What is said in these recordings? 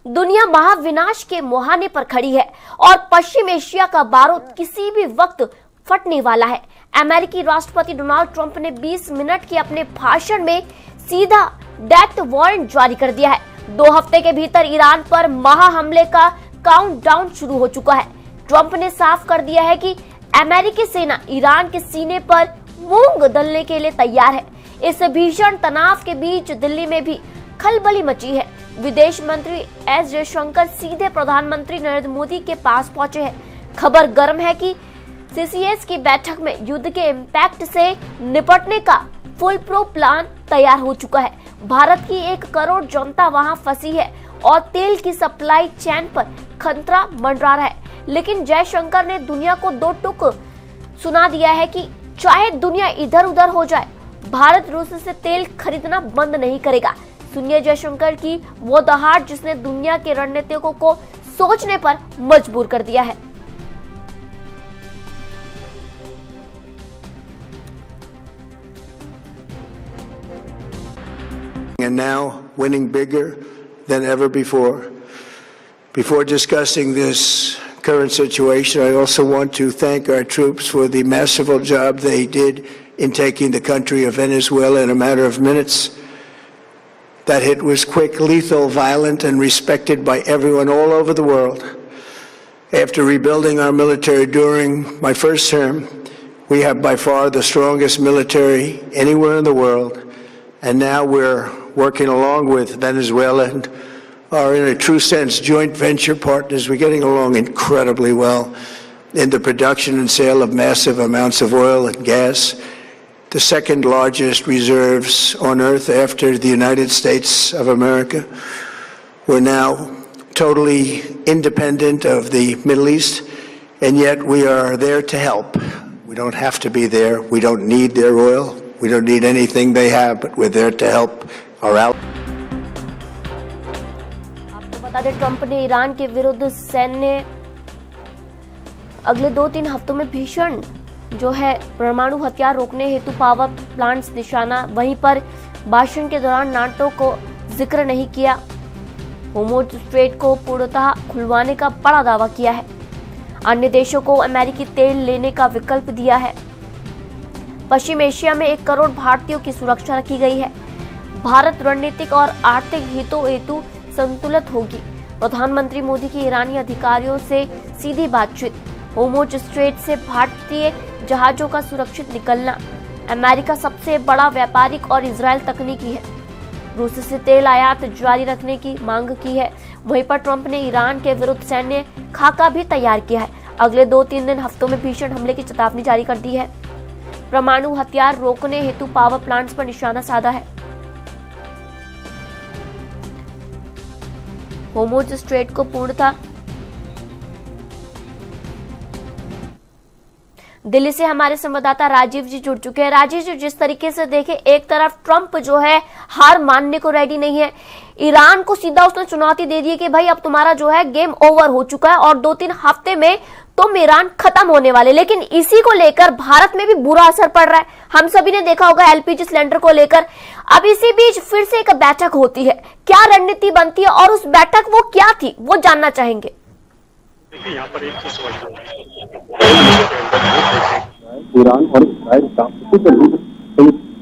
दुनिया महाविनाश के मुहाने पर खड़ी है और पश्चिम एशिया का बारूद किसी भी वक्त फटने वाला है। अमेरिकी राष्ट्रपति डोनाल्ड ट्रंप ने 20 मिनट के अपने भाषण में सीधा डेथ वारंट जारी कर दिया है। 2 हफ्ते के भीतर ईरान पर महा हमले का काउंटडाउन शुरू हो चुका है। ट्रंप ने साफ कर दिया है कि अमेरिकी सेना ईरान के सीने पर मूंग दलने के लिए तैयार है। इस भीषण तनाव के बीच दिल्ली में भी खलबली मची है। विदेश मंत्री एस जयशंकर सीधे प्रधानमंत्री नरेंद्र मोदी के पास पहुंचे हैं। खबर गर्म है कि सीसीएस की बैठक में युद्ध के इम्पैक्ट से निपटने का फुल प्रूफ प्लान तैयार हो चुका है। भारत की 1 करोड़ जनता वहां फंसी है और तेल की सप्लाई चेन पर खतरा मंडरा रहा है। लेकिन जयशंकर ने दुनिया को 2 टूक सुना दिया है कि चाहे दुनिया इधर उधर हो जाए, भारत रूस से तेल खरीदना बंद नहीं करेगा। सुनिए जयशंकर की वो दहाड़ जिसने दुनिया के रणनीतिकों को सोचने पर मजबूर कर दिया है। And now winning bigger than ever before. Before discussing this current situation, I also want to thank our troops for the masterful job they did in taking the country of Venezuela in a matter of minutes. That hit was quick, lethal, violent, and respected by everyone all over the world. After rebuilding our military during my first term, we have by far the strongest military anywhere in the world. And now we're working along with Venezuela and are in a true sense joint venture partners. We're getting along incredibly well in the production and sale of massive amounts of oil and gas, the second largest reserves on earth after the United States of America. We're now totally independent of the Middle East, and yet we are there to help. We don't have to be there. We don't need their oil. We don't need anything they have, but we're there to help our allies. आपको बता दें, Trump ने Iran के विरुद्ध सैन्य अगले 2-3 हफ्तों में भीषण जो है परमाणु हथियार रोकने हेतु पावर प्लांट्स निशाना। वहीं पर भाषण के दौरान नाटो को जिक्र नहीं किया। होर्मुज़ स्ट्रेट को पूर्णतः खुलवाने का बड़ा दावा किया है। अन्य देशों को अमेरिकी तेल लेने का विकल्प दिया है। पश्चिम एशिया में 1 करोड़ भारतीयों की सुरक्षा रखी गई है। भारत रणनीतिक और आर्थिक हितों हेतु संतुलित होगी। प्रधानमंत्री मोदी की ईरानी अधिकारियों से सीधी बातचीत। होर्मुज़ स्ट्रेट से भारतीय जहाजों का सुरक्षित निकलना। अमेरिका सबसे बड़ा व्यापारिक और इजरायल तकनीकी है। रूस से तेल आयात जारी रखने की मांग की है। वहीं पर ट्रंप ने ईरान के विरुद्ध सैन्य खाका भी तैयार किया है। अगले 2-3 हफ्तों में भीषण हमले की चेतावनी जारी कर दी है। परमाणु हथियार रोकने हेतु पावर प्लांट्स पर निशाना साधा है। होर्मुज़ स्ट्रेट को पूर्णतः दिल्ली से हमारे संवाददाता राजीव जी जुड़ चुके हैं। राजीव जी, जिस तरीके से देखें, एक तरफ ट्रंप जो है हार मानने को रेडी नहीं है। ईरान को सीधा उसने चुनौती दे दी है कि भाई अब तुम्हारा जो है गेम ओवर हो चुका है और 2-3 हफ्ते में तुम ईरान खत्म होने वाले। लेकिन इसी को लेकर भारत में भी बुरा असर पड़ रहा है। हम सभी ने देखा होगा एलपीजी सिलेंडर को लेकर। अब इसी बीच फिर से एक बैठक होती है। क्या रणनीति बनती है और उस बैठक वो क्या थी, वो जानना चाहेंगे। यहाँ पर एक चीज ईरान और इस्राइल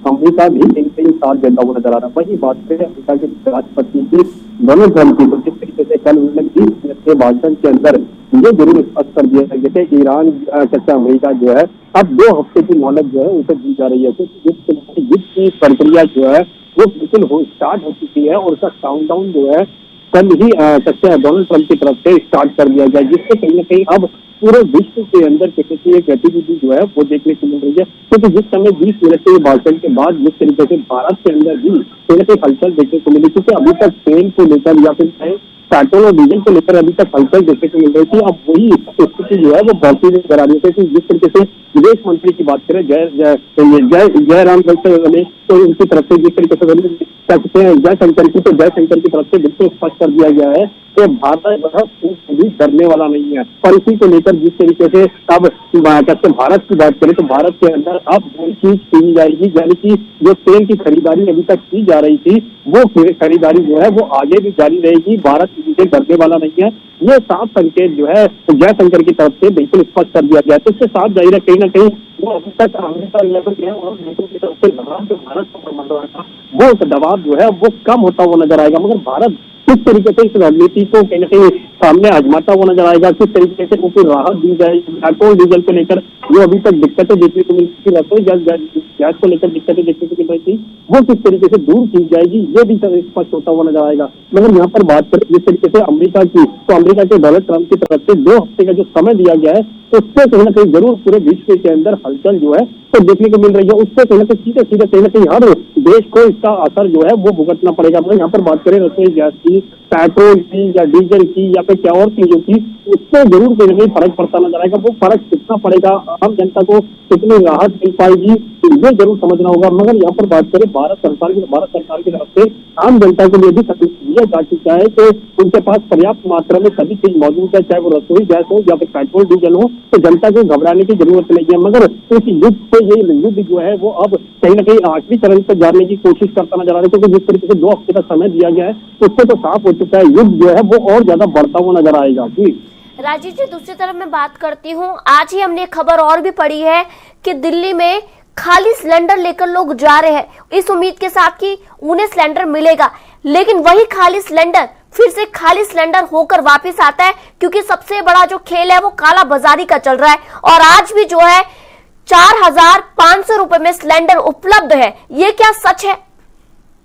अमेरिका भी कहीं साथ देता हुआ नजर आ रहा है। वही बात है अमेरिका के राष्ट्रपति की डोनाल्ड ट्रंप की, तो जिस तरीके से कल उन्होंने 20 मिनट के भाषण के अंदर ये जरूर स्पष्ट कर दिया है कि ईरान कैसे अमेरिका जो है अब 2 हफ्ते की मोहलत जो है उसे दी जा रही है। क्योंकि युद्ध की प्रक्रिया जो है वो बिल्कुल स्टार्ट हो चुकी है और उसका काउंटडाउन जो है कल ही सकते हैं डोनाल्ड ट्रंप की तरफ से स्टार्ट कर दिया गया, जिससे कहीं ना कहीं अब पूरे विश्व के अंदर किसी की एक गतिविधि जो है वो देखने को मिल रही है। क्योंकि जिस समय 20 मिनट के भाषण के बाद जिस तरीके से भारत के अंदर भी कहीं ना कहीं हलचल देखने को मिली, क्योंकि अभी तक तेल को लेकर या फिर पेट्रोल और डीजल को लेकर अभी तक हलचल देखने को मिल रही थी। अब वही स्थिति जो है वो बढ़ती नजर आ रही है। जिस तरीके से विदेश मंत्री की बात करें जयराम रमेश, तो उनकी तरफ से जिस तरीके से कहते हैं जयशंकर की, तो जयशंकर की तरफ से बिल्कुल स्पष्ट कर दिया गया है कि भारत भी डरने वाला नहीं है। और इसी को लेकर जिस तरीके से अब कहते भारत की बात करें तो भारत के अंदर अब जो चीज की जाएगी, यानी कि जो तेल की खरीदारी अभी तक की जा रही थी वो खरीदारी जो है वो आगे भी जारी रहेगी। भारत इसे डरने वाला नहीं है, ये साफ संकेत जो है जयशंकर की तरफ से बिल्कुल स्पष्ट कर दिया गया। तो इससे साफ जाहिर है कहीं ना कहीं वो अभी तक अमेरिका लेवल है और नेटो की तरफ से दबाव जो भारत पर बन रहा था वो दबाव जो है वो कम होता हुआ नजर आएगा। मगर भारत किस तरीके से इस रणनीति को कहीं ना कहीं सामने आजमाता हुआ नजर आएगा, किस तरीके से उनको राहत दी जाए। पेट्रोल डीजल को लेकर जो अभी तक दिक्कतें देखने को मिल रही थी, रसोई गैस को लेकर दिक्कतें देखने को मिल रही थी, वो किस तरीके से दूर की जाएगी ये भी स्पष्ट होता हुआ नजर आएगा। मगर यहाँ पर बात करें जिस तरीके से अमेरिका की, तो अमेरिका के डोनाल्ड ट्रंप की तरफ से 2 हफ्ते का जो समय दिया गया है उससे कहीं ना कहीं जरूर पूरे विश्व के अंदर हलचल जो है तो देखने को मिल रही है। उससे कहीं ना कहीं सीधे कहीं ना कहीं हर देश को इसका असर जो है वो भुगतना पड़ेगा। मतलब यहाँ पर बात करें रसोई गैस की, पेट्रोल की या डीजल की या फिर क्या और चीजों की, उससे जरूर कहीं ना कहीं फर्क पड़ता नजर आएगा। वो फर्क कितना पड़ेगा, आम जनता को कितनी राहत मिल पाएगी ये जरूर समझना होगा। मगर यहाँ पर बात करें भारत सरकार की तरफ से आम जनता के लिए भी दिया जा चुका है कि उनके पास पर्याप्त मात्रा में सभी चीज मौजूद है, चाहे वो रसोई गैस हो या फिर पेट्रोल डीजल हो, तो जनता को घबराने की जरूरत नहीं है। मगर इस युद्ध से ये युद्ध जो है वो अब कहीं ना कहीं आखिरी चरण पर जाने की कोशिश करता नजर आ रहा है, क्योंकि जिस तरीके से 2 हफ्ते का समय दिया गया है उससे तो साफ हो चुका है युद्ध जो है वो और ज्यादा बढ़ता हुआ नजर आएगा। जी राजीव जी, दूसरी तरफ मैं बात करती हूँ, आज ही हमने खबर और भी पढ़ी है कि दिल्ली में खाली सिलेंडर लेकर लोग जा रहे हैं इस उम्मीद के साथ कि उन्हें सिलेंडर मिलेगा, लेकिन वही खाली सिलेंडर फिर से खाली सिलेंडर होकर वापस आता है, क्योंकि सबसे बड़ा जो खेल है वो काला बाजारी का चल रहा है। और आज भी जो है 4,500 रुपए में सिलेंडर उपलब्ध है, ये क्या सच है?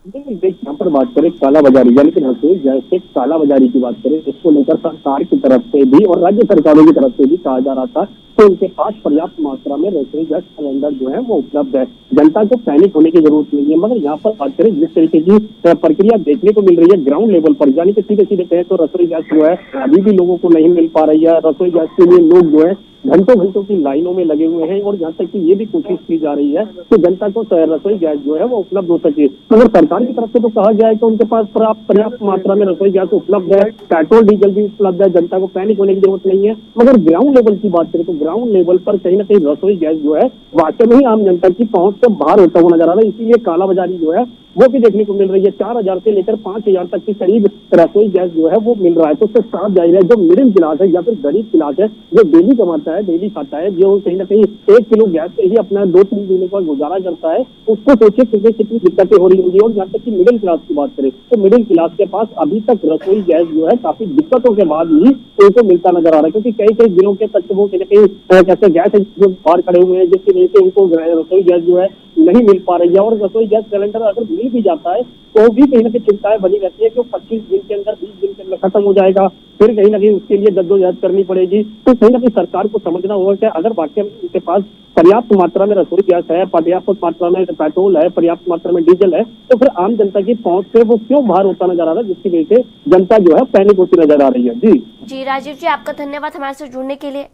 देखिए यहाँ पर बात करें काला बाजारी, यानी कि रसोई जैसे काला बाजारी की बात करें, इसको लेकर सरकार की तरफ से भी और राज्य सरकारों की तरफ से भी कहा जा रहा था तो उनके पास पर्याप्त मात्रा में रसोई गैस सिलेंडर जो है वो उपलब्ध है, जनता को पैनिक होने की जरूरत नहीं है। मगर यहाँ पर बात करें जिस तरीके की प्रक्रिया देखने को मिल रही है ग्राउंड लेवल पर, यानी कि सीधे कहें तो रसोई गैस जो है अभी भी लोगों को नहीं मिल पा रही है। रसोई गैस के लिए लोग जो है घंटों की लाइनों में लगे हुए हैं और यहाँ तक कि ये भी कोशिश की जा रही है कि जनता को रसोई गैस जो है वो उपलब्ध हो सके। मगर सरकार की तरफ से तो कहा गया है कि उनके पास पर्याप्त मात्रा में रसोई गैस उपलब्ध है, पेट्रोल डीजल भी उपलब्ध है, जनता को पैनिक होने की जरूरत नहीं है। मगर ग्राउंड लेवल की बात करें तो ग्राउंड लेवल पर कहीं ना कहीं रसोई गैस जो है वास्तव में ही आम जनता की पहुंच से बाहर होता हुआ नजर आ रहा है। इसीलिए कालाबाजारी जो है वो भी देखने को मिल रही है। 4,000 से लेकर 5,000 तक के करीब रसोई गैस जो है वो मिल रहा है। तो उससे साफ जाहिर है जो मिडिल क्लास है या फिर गरीब क्लास है, जो डेली कमाता है, डेली खाता है, जो कहीं ना कहीं 1 किलो गैस से ही अपना 2-3 महीने का गुजारा करता है, उसको सोचिए क्योंकि कितनी दिक्कतें हो रही होंगी। और यहाँ तक कि मिडिल क्लास की बात करें तो मिडिल क्लास के पास अभी तक रसोई गैस जो है काफी दिक्कतों के बाद ही उनको मिलता नजर आ रहा है, क्योंकि कई दिनों के तक वो कहीं कैसे गैस जो बाहर खड़े हुए हैं जिसकी वजह से उनको रसोई गैस जो है नहीं मिल पा रही है। और रसोई गैस सिलेंडर अगर मिल भी जाता है तो भी कहीं ना कहीं चिंताएं बनी रहती है कि 25 दिन के अंदर 20 दिन के अंदर खत्म हो जाएगा, फिर कहीं ना कहीं उसके लिए जद्दोजहद करनी पड़ेगी। तो कहीं ना कहीं सरकार को समझना होगा कि अगर वाकई में उनके पास पर्याप्त मात्रा में रसोई गैस है, पर्याप्त मात्रा में पेट्रोल है, पर्याप्त मात्रा में डीजल है, तो फिर आम जनता की पहुंच से वो क्यों बाहर होता नजर आ रहा है, जिसकी वजह से जनता जो है पैनिक होती नजर आ रही है। जी राजीव जी, आपका धन्यवाद हमारे से जुड़ने के लिए।